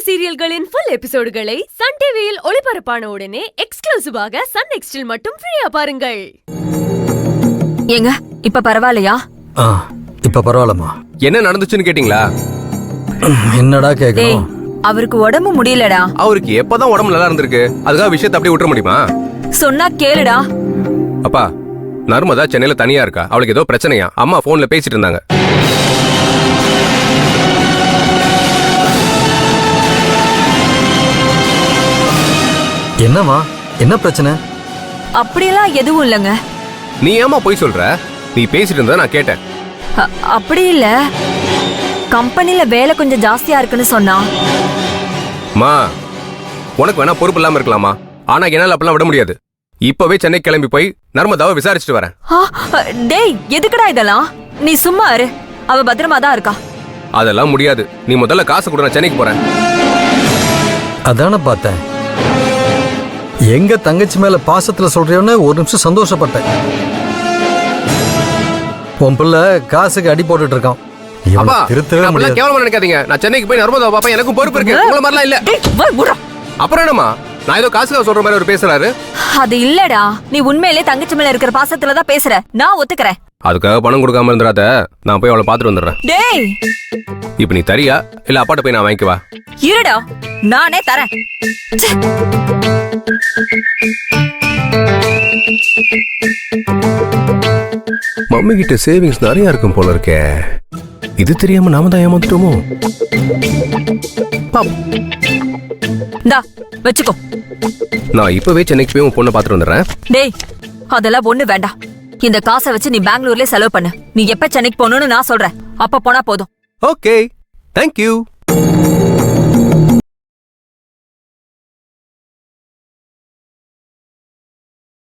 சீரியல்களின் full எபிசோடுகளை Sun டிவியில் ஒளிபரப்பான உடனே எக்ஸ்க்ளூசிவாக சன் நெக்ஸ்டில் மட்டும் ஃப்ரீயா பாருங்கள். ஏங்க இப்ப பரவாயில்லையா? இப்ப பரவாயில்லம்மா. என்ன நடந்துச்சுன்னு கேட்டீங்களா? என்னடா கேக்கணும்? அவருக்கு உடம்பு முடியலடா. அவருக்கு எப்பதான் உடம்பு நல்லா இருந்திருக்கு, அதுக்காக விஷயத்தை அப்படியே விட்டுற முடியுமா? சொன்னா கேளுடா. அப்பா, நர்மதா சென்னையில தனியா இருக்கா. அவளுக்கு ஏதோ பிரச்சனையா. அம்மா போன்ல பேசிட்டு இருந்தாங்க. என்னம்மா, என்ன பிரச்சனை? அப்படியெல்லாம் எதுவும் இல்லங்க. நீ ஏமா போய் சொல்ற? நீ பேசிட்டு இருந்தா நான் கேட்டேன். அப்படி இல்ல, கம்பெனில வேலை கொஞ்சம் ஜாஸ்தியா இருக்குன்னு சொன்னா. மா, உனக்கு வேணா பொறுப்பு இல்லாம இருக்கலாமா, ஆனா என்னால அப்படிலாம் விட முடியாது. இப்பவே சென்னை கிளம்பி போய் நர்மதாவை விசாரிச்சுட்டு வரேன். டேய், எதுக்குடா இதெல்லாம்? நீ சும்மா இரு, அவ பத்திரமா தான் இருக்கா. அதெல்லாம் முடியாது. நீ முதல்ல காசு கொடு, நான் சென்னைக்கு போறேன். அதான பார்த்தேன். எங்க தங்கச்சி மேல பாசத்துல சொல்றியோன்னு ஒரு நிமிஷம் சந்தோஷப்பட்டேன். உன் பிள்ளை காசுக்கு அடி போட்டுட்டு இருக்கான். அப்பா, திருத்தவே முடியாது. கேவலமா நினைக்காதீங்க. நான் சென்னைக்கு போய் நர்மதா பாப்பா, எனக்கும் பொறுப்பு இருக்கு. உங்கள மாதிரிலாம் இல்ல. அப்புறம் என்னமா, நான் ஏதோ காசுக்காக சொல்ற மாதிரி அவர் பேசுறாரு. அது இல்லடா, நீ உண்மையிலே தங்கச்சி மேல இருக்கிற பாசத்துல தான் பேசுற. நான் ஒத்துக்கிறேன். அதுக்காக பணம் கொடுக்காம இருந்துடாத. நான் போய் அவளை பாத்துட்டு வந்துடுறேன். டேய், இப்ப நீ தரியா இல்ல அப்பாட்ட போய் நான் வாங்கிக்குவா? இருடா, நானே தரேன். மம்மி கிட்ட சேவிங்ஸ் நிறைய இருக்கும் போல இருக்கே. இது தெரியாம நாம தான் ஏமாந்துட்டோமோ? இந்தா வெச்சுக்கோ. நான் இப்பவே சென்னைக்கு போய் உன் பொண்ணை பாத்துட்டு வந்துடுறேன். டேய், அதெல்லாம் ஒண்ணு வேண்டாம். இந்த காசை வச்சு நீ பெங்களூர்ல செலவு பண்ணு. நீ எப்ப சென்னைக்கு போகணும்னு நான் சொல்றேன், அப்ப போனா போதும். Okay, thank you.